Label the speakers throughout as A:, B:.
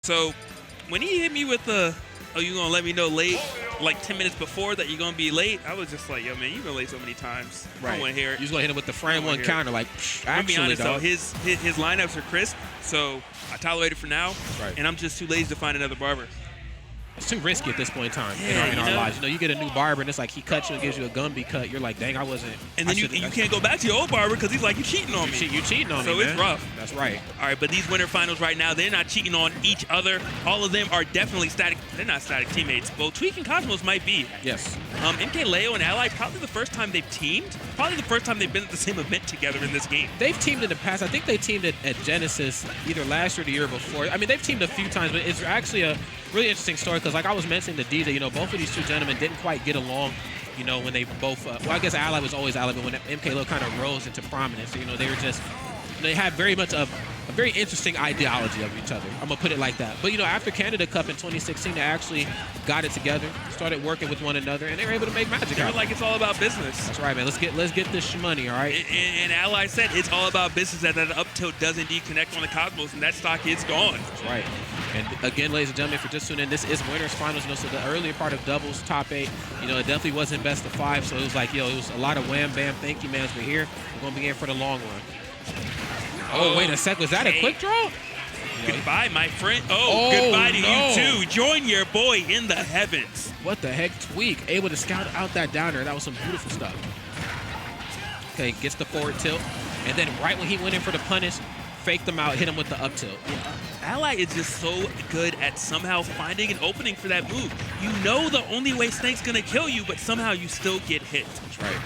A: So when he hit me with the, oh, you gonna let me know late, like 10 minutes before that you're gonna be late, I was just like, yo, man, you've been late so many times.
B: Right.
A: I don't want to hear it.
B: You just gonna hit him with the frame one counter, like,
A: I'll be
B: actually,
A: honest,
B: dog.
A: though, his lineups are crisp, so I tolerate it for now.
B: Right.
A: And I'm just too lazy to find another barber.
B: It's too risky at this point in time
A: Yeah,
B: in our
A: you know?
B: lives. You know, you get a new barber, and it's like he cuts you and gives you a Gumby cut. You're like, dang, I wasn't.
A: And then you can't go back to your old barber because he's like, you cheating on me.
B: You cheating on me,
A: So
B: man.
A: it's rough.
B: That's right.
A: All right, but these winter finals right now, they're not cheating on each other. All of them are definitely static. They're not static teammates. Well, Tweek and Cosmos might be.
B: Yes.
A: MKLeo and Ally, probably the first time they've teamed. Probably the first time they've been at the same event together in this game.
B: They've teamed in the past. I think they teamed at Genesis either last year or the year before. I mean, they've teamed a few times, but it's actually a really interesting story because, like I was mentioning to DJ, you know, both of these two gentlemen didn't quite get along, you know, when they both, well, I guess Ally was always Ally, but when MKLeo kind of rose into prominence, you know, they were just, they had very much a very interesting ideology of each other. I'm going to put it like that. But, you know, after Canada Cup in 2016, they actually got it together, started working with one another, and they were able to make magic.
A: They were like, it's all about business.
B: That's right, man. Let's get this money, all right?
A: And Ally said it's all about business, that up tilt does indeed connect on the Cosmos, and that stock is gone.
B: That's right. And again, ladies and gentlemen, for just tuning in, this is winners finals. You know, so the earlier part of doubles, top 8, you know, it definitely wasn't best of 5. So it was like, yo, it was a lot of wham, bam, thank you, man. We're here. We're going to be in for the long run. Oh, wait a sec. Was that a quick draw? You know,
A: goodbye, my friend. Goodbye to you, too. Join your boy in the heavens.
B: What the heck? Tweek able to scout out that downer. That was some beautiful stuff. Okay, gets the forward tilt. And then right when he went in for the punish, faked him out, hit him with the up tilt.
A: Ally is just so good at somehow finding an opening for that move. You know the only way Snake's going to kill you, but somehow you still get hit.
B: That's right.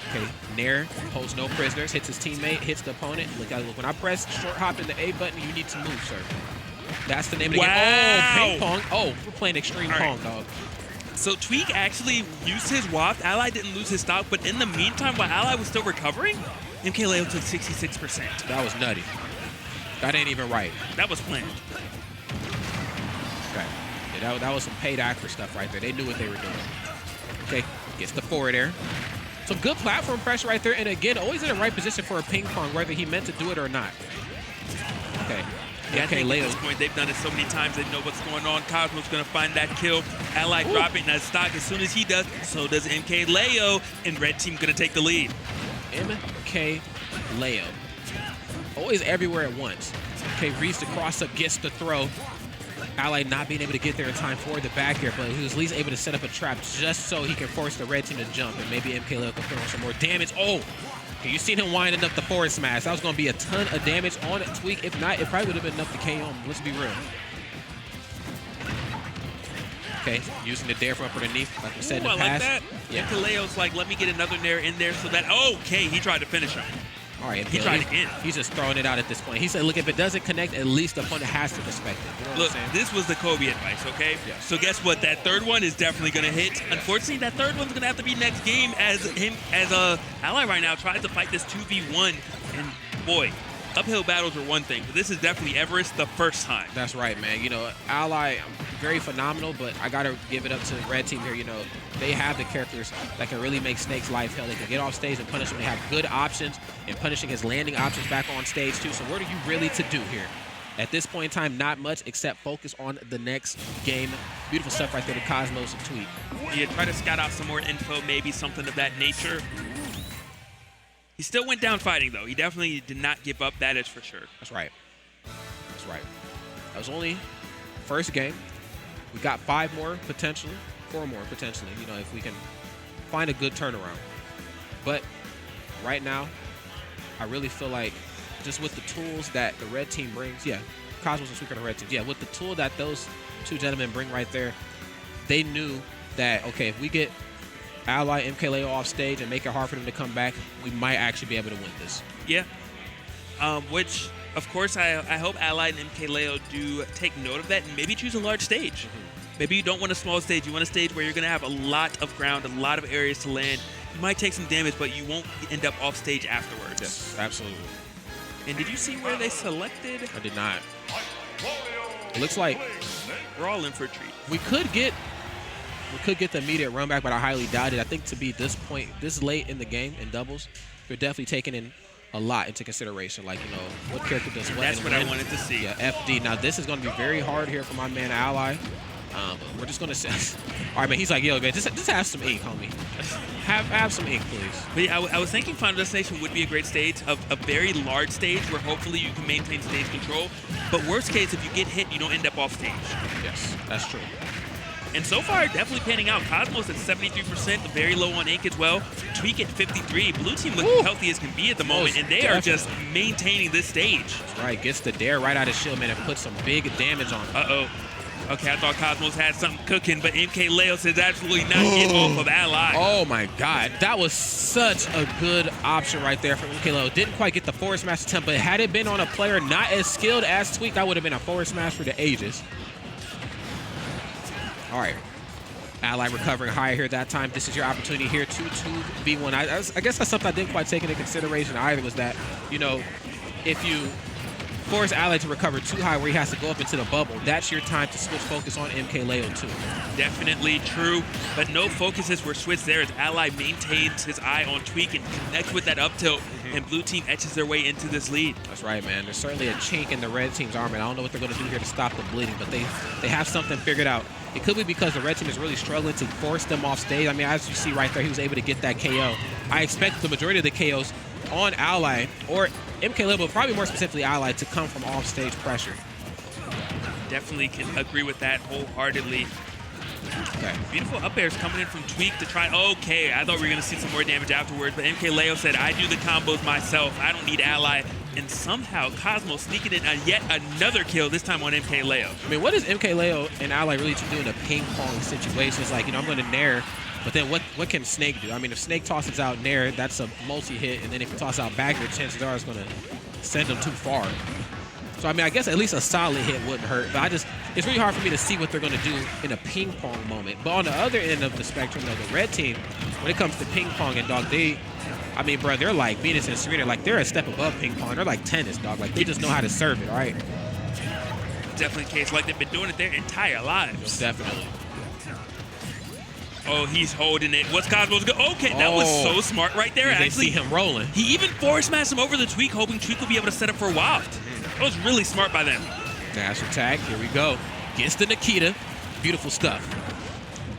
B: Okay, Nair holds no prisoners, hits his teammate, hits the opponent. Look, when I press short hop in the A button, you need to move, sir. That's the name of the game. Oh, ping pong. Oh, we're playing extreme pong, dog.
A: So Tweek actually used his waft. Ally didn't lose his stock, but in the meantime, while Ally was still recovering, MKLeo took 66%.
B: That was nutty. That ain't even right.
A: That was planned.
B: Okay. Yeah, that was some paid actor stuff right there. They knew what they were doing. Okay, gets the forward air. Some good platform pressure right there. And again, always in the right position for a ping pong, whether he meant to do it or not. Okay.
A: Yeah, I think at this point, they've done it so many times, they know what's going on. Cosmo's going to find that kill. Ally dropping that stock. As soon as he does, so does MKLeo. And red team going to take the lead.
B: MKLeo. Always everywhere at once. Okay, reads the cross up, gets the throw. Ally not being able to get there in time for the back here, but he was at least able to set up a trap just so he can force the red team to jump, and maybe MKLeo can put on some more damage. Oh, okay, you seen him winding up the forward smash. That was going to be a ton of damage on it. Tweek. If not, it probably would have been enough to KO him. Let's be real. Okay, using the dare from up underneath, like we said in the past.
A: I like that.
B: Yeah.
A: MKLeo's like, let me get another nair in there so that, okay, he tried to finish him.
B: All right,
A: he tried again.
B: He's just throwing it out at this point. He said, look, if it doesn't connect, at least the opponent has to respect it. You know
A: look, this was the Kobe advice, okay?
B: Yeah.
A: So guess what? That third one is definitely going to hit. Unfortunately, that third one's going to have to be next game as Ally right now tries to fight this 2v1. And boy, uphill battles are one thing, but this is definitely Everest the first time.
B: That's right, man. You know, Ally, very phenomenal, but I got to give it up to the red team here. You know, they have the characters that can really make Snake's life hell. They can get off stage and punish him. They have good options, and punishing his landing options back on stage, too. So what are you really to do here? At this point in time, not much except focus on the next game. Beautiful stuff right there to Cosmos and Tweek.
A: Yeah, try to scout out some more info, maybe something of that nature. He still went down fighting, though. He definitely did not give up, that is for sure.
B: That's right. That's right. That was only first game. We got 5 more, potentially. 4 more, potentially, you know, if we can find a good turnaround. But right now, I really feel like just with the tools that the red team brings, yeah, Cosmos and Tweek are the red team. Yeah, with the tool that those two gentlemen bring right there, they knew that, okay, if we get Ally, MKLeo off stage and make it hard for them to come back, we might actually be able to win this.
A: Yeah. Which, of course, I hope Ally and MKLeo do take note of that and maybe choose a large stage. Mm-hmm. Maybe you don't want a small stage. You want a stage where you're going to have a lot of ground, a lot of areas to land. You might take some damage, but you won't end up off stage afterwards.
B: Yes, absolutely.
A: And did you see where they selected?
B: I did not. It looks like
A: we're all in for a treat.
B: We could get the immediate run back, but I highly doubt it. I think to be this point, this late in the game in doubles, you're definitely taking in a lot into consideration. Like, you know, what character does what.
A: That's what I wanted to see.
B: Yeah, FD. Now, this is going to be very hard here for my man Ally. We're just going to say, all right, man, he's like, yo, man, just have some ink, homie. Have some ink, please.
A: But yeah, I was thinking Final Destination would be a great stage, a very large stage where hopefully you can maintain stage control. But worst case, if you get hit, you don't end up off stage.
B: Yes, that's true.
A: And so far, definitely panning out. Cosmos at 73%, very low on ink as well. Tweek at 53. Blue team looking healthy as can be at the moment, and they are just maintaining this stage.
B: That's right, gets the dare right out of shield, man, and puts some big damage on him.
A: Uh-oh. Okay, I thought Cosmos had something cooking, but MKLeo says absolutely not get off of Ally.
B: Oh my God, that was such a good option right there from MKLeo. Didn't quite get the forward smash attempt, but had it been on a player not as skilled as Tweek, that would have been a forward smash for the ages. All right, Ally recovering higher here that time. This is your opportunity here to 2v1. I guess that's something I didn't quite take into consideration either, was that, you know, if you force Ally to recover too high where he has to go up into the bubble, that's your time to switch focus on MKLeo too.
A: Definitely true, but no focuses were switched there as Ally maintains his eye on Tweek and connects with that up tilt, and blue team etches their way into this lead.
B: That's right, man. There's certainly a chink in the red team's armor. I don't know what they're going to do here to stop the bleeding, but they have something figured out. It could be because the red team is really struggling to force them off stage. I mean, as you see right there, he was able to get that KO. I expect the majority of the KOs on Ally or MKLeo, but probably more specifically Ally, to come from off-stage pressure.
A: Definitely can agree with that wholeheartedly.
B: Okay.
A: Beautiful up airs coming in from Tweek to try. Okay, I thought we were going to see some more damage afterwards, but MKLeo said, I do the combos myself. I don't need Ally. And somehow Cosmo sneaking in yet another kill, this time on MKLeo.
B: I mean, what does MKLeo and Ally really do in a ping-pong situation? It's like, you know, I'm going to nair, but then what can Snake do? I mean, if Snake tosses out nair, that's a multi-hit, and then if you toss out backer, chances are it's going to send them too far. So, I mean, I guess at least a solid hit wouldn't hurt, but it's really hard for me to see what they're going to do in a ping-pong moment. But on the other end of the spectrum, though, the red team, when it comes to ping-pong, and dog, I mean, bro, they're like Venus and Serena, like they're a step above ping-pong. They're like tennis, dog. Like, they just know how to serve it, all right?
A: Definitely the case, like they've been doing it their entire lives.
B: Definitely.
A: Oh, he's holding it. What's Cosmo's go? Okay, that was so smart right there.
B: They see him rolling.
A: He even forward smashed him over the Tweek, hoping Tweek would be able to set up for a waft. That was really smart by them.
B: Dash attack. Here we go. Gets the Nikita. Beautiful stuff.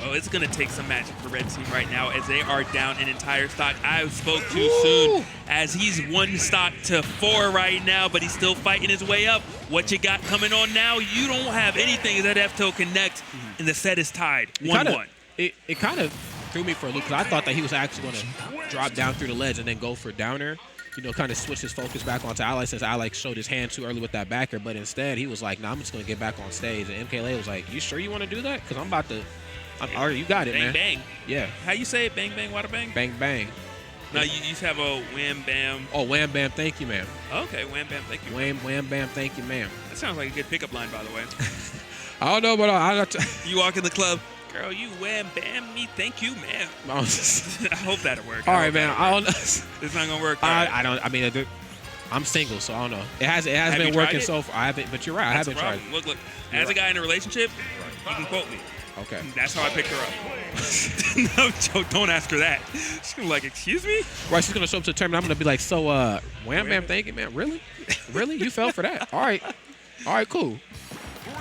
A: Oh, it's going to take some magic for Red Team right now as they are down an entire stock. I spoke too soon as he's 1 stock to 4 right now, but he's still fighting his way up. What you got coming on now? You don't have anything as that F-Tilt connects, and the set is tied 1-1.
B: It kind of threw me for a loop because I thought that he was actually going to drop down through the ledge and then go for downer. You know, kind of switch his focus back onto Ally since Ally showed his hand too early with that backer. But instead, he was like, nah, I'm just going to get back on stage. And MKLeo was like, you sure you want to do that? Because I'm about to... you got it,
A: bang,
B: man.
A: Bang, bang.
B: Yeah.
A: How you say it? Bang, bang, wada bang?
B: Bang, bang.
A: No, you used to have a wham, bam.
B: Oh, wham, bam, thank you, ma'am.
A: Okay, wham, bam, thank you.
B: Wham, bam, thank you, ma'am.
A: That sounds like a good pickup line, by the way.
B: I don't know, but
A: you walk in the club, girl, you wham, bam me, thank you, ma'am. I hope that'll work.
B: All right, man. I don't know.
A: It's not going to work.
B: I don't, I mean, I'm single, so I don't know. It has been working so far. I haven't, but you're right.
A: That's
B: I haven't tried.
A: Look. As a guy in a relationship, you can quote me.
B: Okay.
A: That's how I picked her up. No joke. Don't ask her that. She's gonna be like, excuse me?
B: Right. She's gonna show up to the tournament. I'm gonna be like, so, wham, bam, thank you, man. Really? Really? You fell for that? All right. All right. Cool.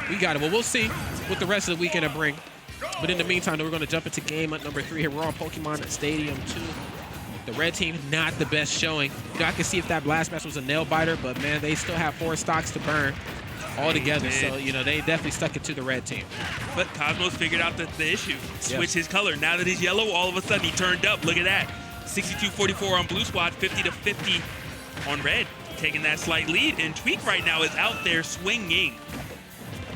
B: We got it. Well, we'll see what the rest of the weekend will bring. But in the meantime, we're gonna jump into game number 3 here. We're on Pokemon Stadium 2. The red team, not the best showing. You know, I can see if that blast match was a nail biter, but man, they still have 4 stocks to burn all together. So, you know, they definitely stuck it to the red team.
A: But Cosmos figured out the issue. Switch his color. Now that he's yellow, all of a sudden he turned up. Look at that. 62-44 on blue squad, 50-50 on red. Taking that slight lead. And Tweek right now is out there swinging.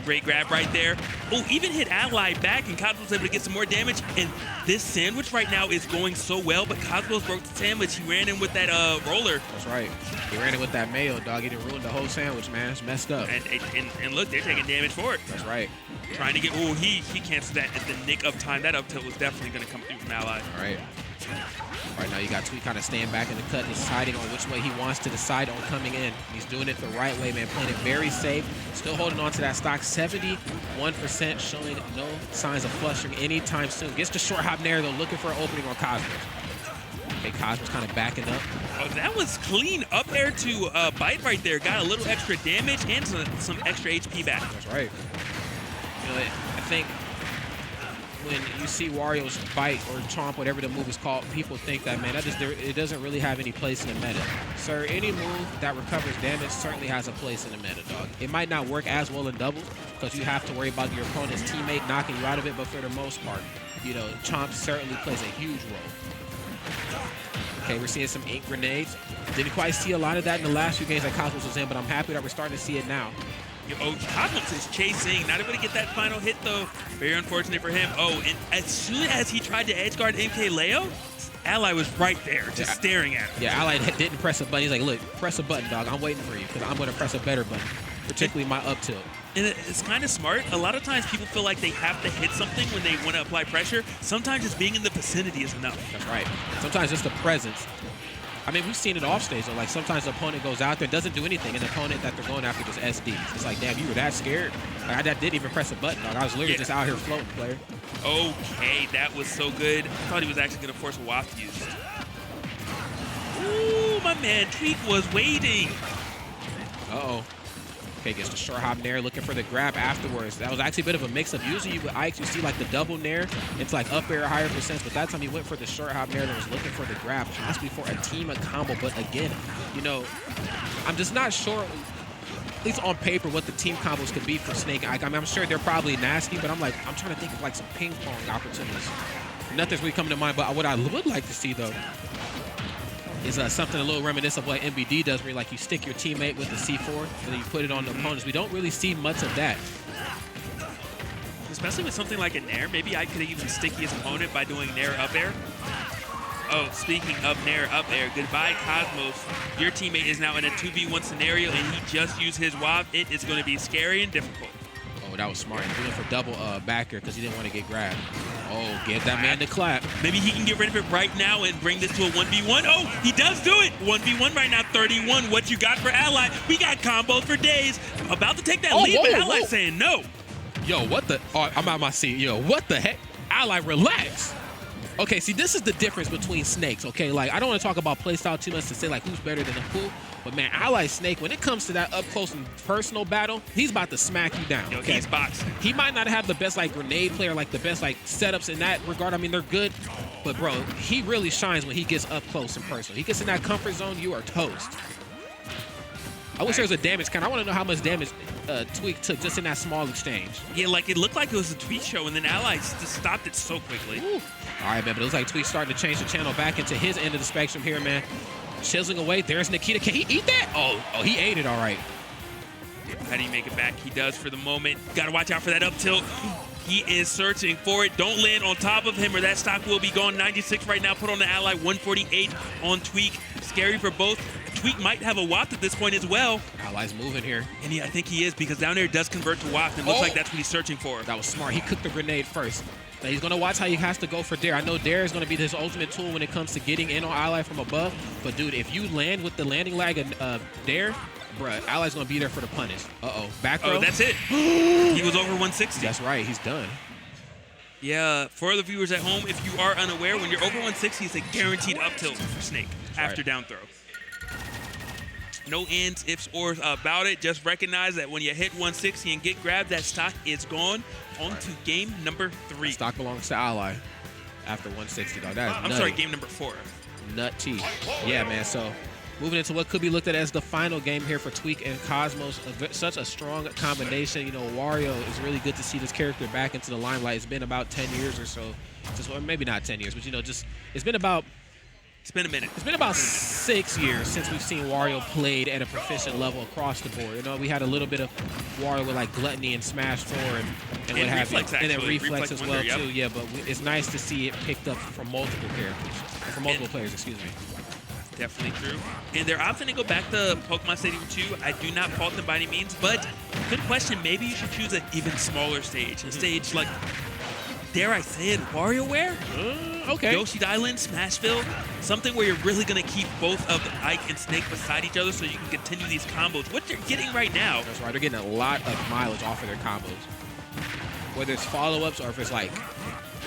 A: Great grab right there. Oh, even hit Ally back, and Cosmos able to get some more damage. And this sandwich right now is going so well, but Cosmos broke the sandwich. He ran in with that roller.
B: That's right. He ran in with that mayo, dog. He didn't ruin the whole sandwich, man. It's messed up.
A: And look, they're taking damage for it.
B: That's right.
A: Trying to get, oh, he canceled that at the nick of time. That up tilt was definitely going to come through from Ally.
B: All right. Right now, you got Tweek kind of staying back in the cut, deciding on which way he wants to decide on coming in. He's doing it the right way, man, playing it very safe. Still holding on to that stock, 71%, showing no signs of flushing anytime soon. Gets the short hop nair, though, looking for an opening on Cosmos. Okay, Cosmo's kind of backing up.
A: Oh, that was clean up air to bite right there. Got a little extra damage and some extra HP back.
B: That's right. You know, I think when you see Wario's bite or chomp, whatever the move is called, people think that, man, it doesn't really have any place in the meta. Sir, any move that recovers damage certainly has a place in the meta, dog. It might not work as well in doubles because you have to worry about your opponent's teammate knocking you out of it, but for the most part, you know, chomp certainly plays a huge role. Okay, we're seeing some ink grenades. Didn't quite see a lot of that in the last few games that Cosmos was in, but I'm happy that we're starting to see it now.
A: Oh, Cosmos is chasing. Not able to get that final hit, though. Very unfortunate for him. Oh, and as soon as he tried to edge guard MKLeo, Ally was right there, just staring at him.
B: Yeah, Ally didn't press a button. He's like, look, press a button, dog. I'm waiting for you because I'm going to press a better button, particularly my up tilt.
A: And it's kind of smart. A lot of times people feel like they have to hit something when they want to apply pressure. Sometimes just being in the vicinity is enough.
B: That's right. Sometimes just the presence. I mean, we've seen it off stage. So like sometimes the opponent goes out there and doesn't do anything, and the opponent that they're going after just SDs. It's like, damn, you were that scared? Like, I didn't even press a button, dog. I was literally just out here floating, player.
A: Okay, that was so good. I thought he was actually going to force a waft use. Ooh, my man Tweek was waiting.
B: Uh-oh. Okay, gets the short hop nair, looking for the grab afterwards. That was actually a bit of a mix-up. Usually with Ike, you see like the double nair. It's like up air, higher percents, but that time he went for the short hop nair and was looking for the grab, possibly for a team combo. But again, you know, I'm just not sure, at least on paper, what the team combos could be for Snake and Ike. I mean, I'm sure they're probably nasty, but I'm trying to think of like some ping pong opportunities. Nothing's really coming to mind, but what I would like to see though is something a little reminiscent of what MBD does, where like you stick your teammate with the C4 and then you put it on the opponents. We don't really see much of that.
A: Especially with something like a nair. Maybe I could even stick his opponent by doing nair up air. Oh, speaking of nair up air, goodbye Cosmos. Your teammate is now in a 2v1 scenario and he just used his waft. It is going to be scary and difficult.
B: Oh, that was smart. He went for double backer because he didn't want to get grabbed. Oh, get that man to clap.
A: Maybe he can get rid of it right now and bring this to a 1v1. Oh, he does do it. 1v1 right now, 31. What you got for Ally? We got combos for days. About to take that lead, but Ally saying no.
B: Yo, what the? Oh, I'm out my seat. Yo, what the heck? Ally, relax. Okay, see, this is the difference between snakes, okay? Like, I don't want to talk about playstyle too much to say, like, who's better than who. But, man, Ally Snake, when it comes to that up-close and personal battle, he's about to smack you down, okay?
A: He's boxing.
B: He might not have the best, like, grenade player, like, the best, like, setups in that regard. I mean, they're good. But, bro, he really shines when he gets up close and personal. He gets in that comfort zone, you are toast. I wish there was a damage count. I want to know how much damage Tweek took just in that small exchange.
A: Yeah, like, it looked like it was a Tweek show, and then Ally just stopped it so quickly.
B: Ooh. All right, man, but it looks like Tweek's starting to change the channel back into his end of the spectrum here, man. Chiseling away. There's Nikita. Can he eat that? Oh, he ate it all right.
A: How do you make it back? He does for the moment. Got to watch out for that up tilt. He is searching for it. Don't land on top of him or that stock will be gone. 96 right now. Put on the Ally. 148 on Tweek. Scary for both. Tweek might have a waft at this point as well.
B: Ally's moving here.
A: And I think he is, because down there it does convert to waft and looks like that's what he's searching for.
B: That was smart. He cooked the grenade first. Now he's going to watch how he has to go for Dare. I know Dare is going to be his ultimate tool when it comes to getting in on Ally from above. But, dude, if you land with the landing lag of Dare, bruh, Ally's going to be there for the punish. Uh-oh. Back row.
A: Oh, that's it. He was over 160.
B: That's right. He's done.
A: Yeah, for the viewers at home, if you are unaware, when you're over 160, it's a guaranteed up tilt for Snake after down throw. No ands, ifs, ors about it. Just recognize that when you hit 160 and get grabbed, that stock is gone. On to game number 3.
B: Stock belongs to Ally after 160, dog. That is
A: I'm sorry, game number 4.
B: Nutty. Yeah, man. So moving into what could be looked at as the final game here for Tweek and Cosmos. Such a strong combination. You know, Wario is really good to see this character back into the limelight. It's been about 10 years or so. Or maybe not 10 years, but, you know, just it's been about
A: It's been a minute.
B: It's been about 6 years since we've seen Wario played at a proficient level across the board. You know, we had a little bit of Wario with like Gluttony and Smash 4 and what have you. And then Reflex as well, too. Yeah, but it's nice to see it picked up from multiple characters. From multiple players, excuse me.
A: Definitely true. And they're opting to go back to Pokemon Stadium 2. I do not fault them by any means, but good question. Maybe you should choose an even smaller stage. A stage like, dare I say it, WarioWare?
B: Okay.
A: Yoshi's Island, Smashville, something where you're really going to keep both of Ike and Snake beside each other so you can continue these combos. What they're getting right now.
B: That's right. They're getting a lot of mileage off of their combos. Whether it's follow-ups or if it's like,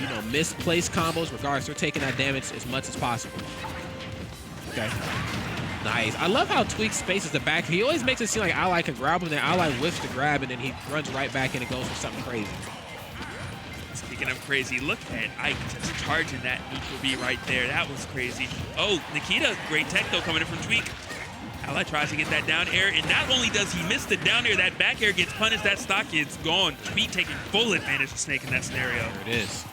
B: you know, misplaced combos, regardless, they're taking that damage as much as possible. Okay. Nice. I love how Tweek spaces the back. He always makes it seem like Ally can grab him, then Ally whiffs the grab, and then he runs right back and it goes for something crazy.
A: Speaking of crazy, look at Ike just charging that neutral B right there. That was crazy. Oh, Nikita, great tech though coming in from Tweek. Ally tries to get that down air, and not only does he miss the down air, that back air gets punished, that stock is gone. Tweek taking full advantage of Snake in that scenario.
B: There it is.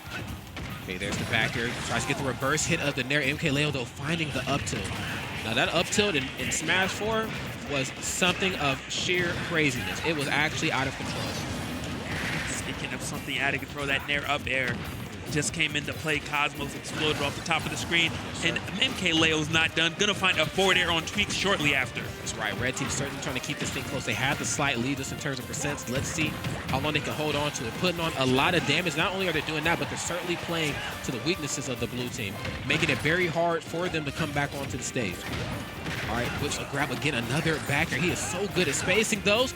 B: Okay, there's the back air. Tries to get the reverse hit of the Nair. MKLeo, though, finding the up tilt. Now, that up tilt in Smash 4 was something of sheer craziness. It was actually out of control.
A: Speaking of something out of control, that Nair up air just came into play. Cosmos exploded off the top of the screen, and MKLeo's not done. Gonna find a forward air on Tweek shortly after.
B: That's right. Red team certainly trying to keep this thing close. They have the slight lead just in terms of percents. Let's see how long they can hold on to it. Putting on a lot of damage. Not only are they doing that, but they're certainly playing to the weaknesses of the blue team, making it very hard for them to come back onto the stage. All right, which will grab again another backer. He is so good at spacing those.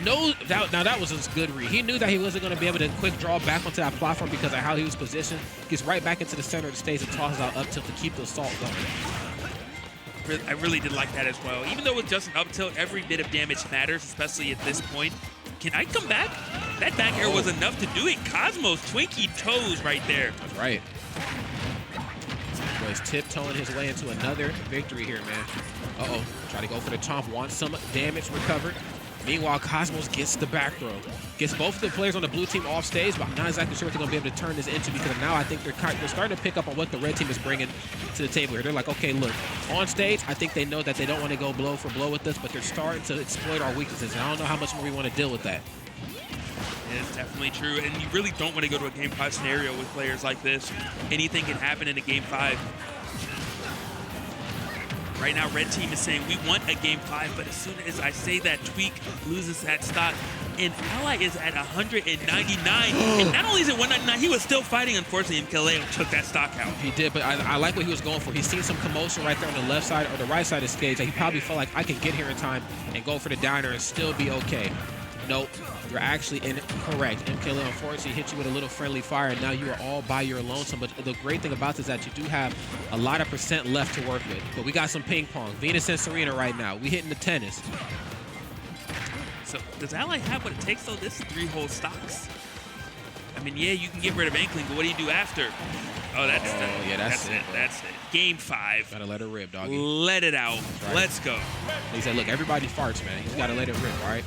B: No doubt. Now that was a good read. He knew that he wasn't going to be able to quick draw back onto that platform because of how he was positioned. Gets right back into the center of the stage and tosses out up tilt to keep the assault going.
A: I really did like that as well. Even though it's just an up tilt, every bit of damage matters, especially at this point. Can I come back? That back air was enough to do it. Cosmos Twinkie toes right there.
B: That's right. He's tiptoeing his way into another victory here, man. Uh-oh. Try to go for the chomp. Wants some damage recovered. Meanwhile, Cosmos gets the back throw. Gets both of the players on the blue team off stage, but I'm not exactly sure what they're going to be able to turn this into because now I think they're starting to pick up on what the red team is bringing to the table here. They're like, okay, look, on stage, I think they know that they don't want to go blow for blow with us, but they're starting to exploit our weaknesses, and I don't know how much more we want to deal with that.
A: It's definitely true, and you really don't want to go to a Game 5 scenario with players like this. Anything can happen in a Game 5. Right now, red team is saying we want a Game 5, but as soon as I say that, Tweek loses that stock, and Ally is at 199. And not only is it 199, he was still fighting. Unfortunately, MKLeo took that stock out.
B: He did, but I like what he was going for. He's seen some commotion right there on the left side or the right side of the stage that he probably felt like I can get here in time and go for the downer and still be okay. Nope, you're actually incorrect. MKLeo unfortunately hit you with a little friendly fire, and now you are all by your lonesome. But the great thing about this is that you do have a lot of percent left to work with. But we got some ping pong. Venus and Serena right now. We hitting the tennis.
A: So does Ally have what it takes, though? This is 3-hole stocks. I mean, yeah, you can get rid of Inkling, but what do you do after? Oh, that's it.
B: Yeah, that's it.
A: That's it. Game 5.
B: Gotta let it rip, doggy.
A: Let it out. Right. Let's go.
B: He said, look, everybody farts, man. You just gotta let it rip, all right?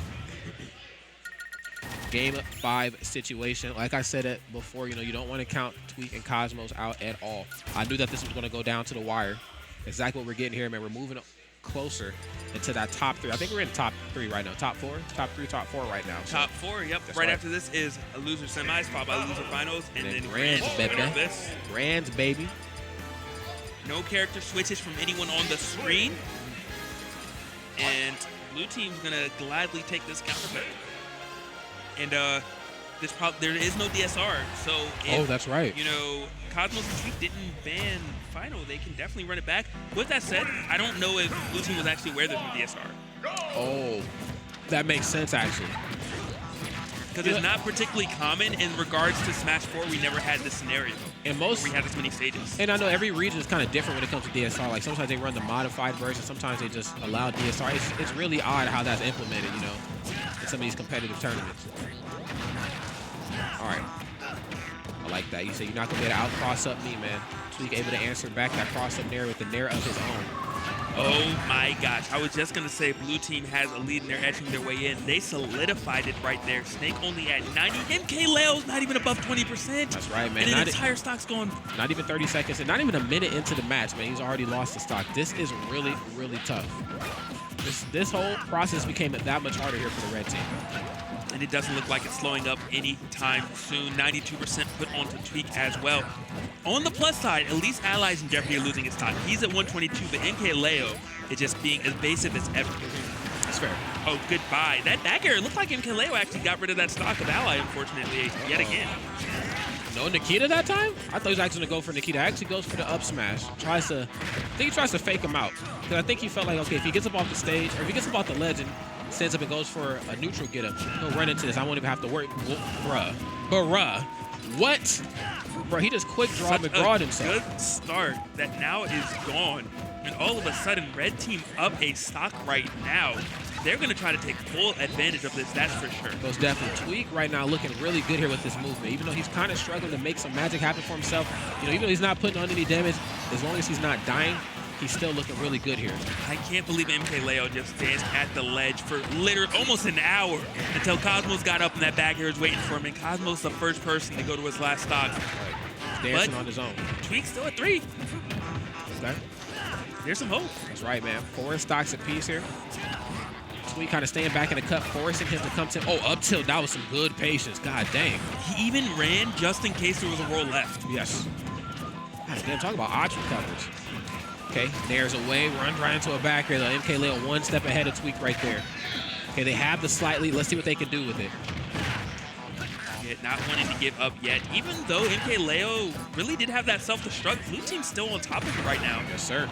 B: Game 5 situation. Like I said it before, you don't want to count Tweek and Cosmos out at all. I knew that this was going to go down to the wire. Exactly what we're getting here, man. We're moving closer into that top 3. I think we're in top 3 right now. Top 4? Top 3, top 4 right now. So.
A: Top 4, yep. Right after this is a loser semis, followed by loser finals, and then
B: Grands, baby. Grands, baby.
A: No character switches from anyone on the screen. And blue team's going to gladly take this counter pick. And there is no DSR, so if,
B: that's right.
A: Cosmos and Tweek didn't ban Final, they can definitely run it back. With that said, I don't know if blue team was actually aware there's no DSR.
B: Oh, that makes sense actually.
A: Because it's not particularly common in regards to Smash 4. We never had this scenario.
B: And
A: we had this many stages.
B: And I know every region is kind of different when it comes to DSR. Like sometimes they run the modified version, sometimes they just allow DSR. It's really odd how that's implemented, in some of these competitive tournaments. All right. I like that. You say you're not going to be able to out-cross up me, man. Tweek able to answer back that cross-up Nair with the Nair of his own.
A: Oh my gosh. I was just going to say blue team has a lead and they're edging their way in. They solidified it right there. Snake only at 90. MKLeo's not even above 20%.
B: That's right, man.
A: And the entire stock's gone.
B: Not even 30 seconds and not even a minute into the match, man. He's already lost the stock. This is really, really tough. This whole process became that much harder here for the red team.
A: And it doesn't look like it's slowing up anytime soon. 92% put onto Tweek as well. On the plus side, at least Allies in jeopardy of losing his stock. He's at 122, but MKLeo is just being as evasive as ever.
B: That's fair.
A: Oh, goodbye. That back air, it looked like MKLeo actually got rid of that stock of Ally, unfortunately, yet again.
B: No Nikita that time? I thought he was actually going to go for Nikita. Actually goes for the up smash. I think he tries to fake him out. Because I think he felt like, okay, if he gets up off the stage, or if he gets up off the ledge and stands up and goes for a neutral get up, he'll run into this. I won't even have to worry. Bruh. What? Bro, he just quick draw McGrawed himself.
A: Good start that now is gone. and all of a sudden, red team up a stock right now. They're going to try to take full advantage of this, that's for sure.
B: Most definitely. Tweek right now looking really good here with this movement. Even though he's kind of struggling to make some magic happen for himself, even though he's not putting on any damage, as long as he's not dying, he's still looking really good here.
A: I can't believe MKLeo just danced at the ledge for literally almost an hour until Cosmos got up and that back air was waiting for him. And Cosmos the first person to go to his last stock.
B: Right. Dancing on his own.
A: Tweek's still at 3.
B: Okay.
A: There's some hope.
B: That's right, man. 4 stocks apiece here. Tweek kind of staying back in the cut, forcing him to come to. Oh, up tilt. That was some good patience. God dang.
A: He even ran just in case there was a roll left.
B: Yes. God damn, talk about option coverage. Okay, Nair's away, runs right into a back here. The MKLeo 1 step ahead of Tweek right there. Okay, they have the slight lead. Let's see what they can do with it.
A: Yeah, not wanting to give up yet. Even though MKLeo really did have that self-destruct, blue team's still on top of it right now.
B: Yes, sir.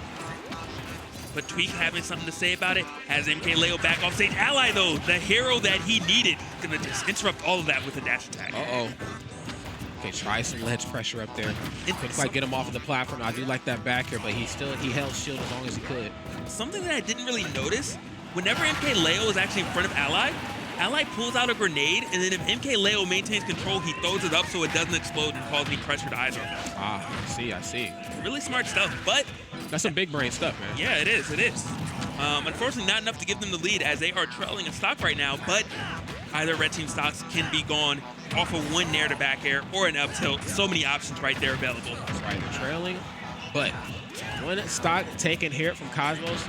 A: But Tweek having something to say about it, has MKLeo back off stage. Ally, though, the hero that he needed, gonna just interrupt all of that with a dash attack.
B: Uh-oh. Okay, try some ledge pressure up there. Couldn't quite get him off of the platform. I do like that back here, but he held shield as long as he could.
A: Something that I didn't really notice, whenever MKLeo is actually in front of Ally, Ally pulls out a grenade, and then if MKLeo maintains control, he throws it up so it doesn't explode and cause any pressure to either.
B: Ah, I see.
A: Really smart stuff, but
B: that's some big brain stuff, man.
A: Yeah, it is. Unfortunately, not enough to give them the lead as they are trailing a stock right now, but either red team stocks can be gone off of 1 nair to back air or an up tilt. So many options right there available.
B: That's right, they're trailing, but 1 stock taken here from Cosmos,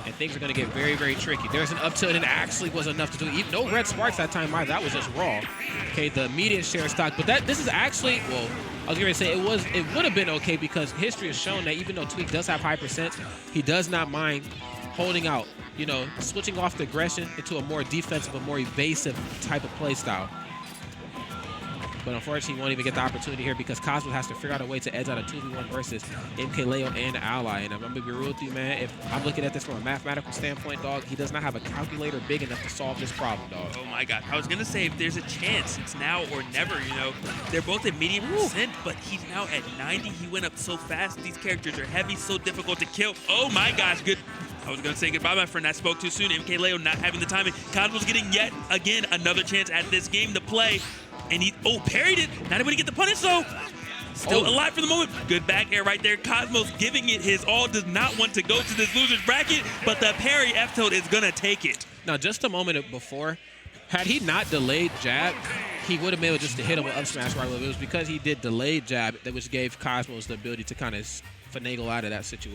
B: and things are going to get very, very tricky. There's an up tilt, and it actually was enough to do. Even no red sparks that time either. That was just raw. Okay, the immediate share stock, but this is actually, well, I was going to say it would have been okay because history has shown that even though Tweek does have high percents, he does not mind holding out, switching off the aggression into a more defensive, a more evasive type of play style. But unfortunately, he won't even get the opportunity here because Cosmos has to figure out a way to edge out a 2v1 versus MKLeo and Ally. And I'm going to be real with you, man. If I'm looking at this from a mathematical standpoint, dog, he does not have a calculator big enough to solve this problem, dog.
A: Oh, my God. I was going to say, if there's a chance, it's now or never, They're both at medium percent, but he's now at 90. He went up so fast. These characters are heavy, so difficult to kill. Oh, my gosh. Good. I was going to say goodbye, my friend. I spoke too soon. MKLeo not having the timing. Cosmos getting yet again another chance at this game to play. And he, parried it. Not able to get the punish, though. Still alive for the moment. Good back air right there. Cosmos giving it his all. Does not want to go to this loser's bracket, but the parry F-tilt is going to take it.
B: Now, just a moment before, had he not delayed jab, he would have been able just to hit him with up smash right away. It was because he did delayed jab that which gave Cosmos the ability to kind of finagle out of that situation.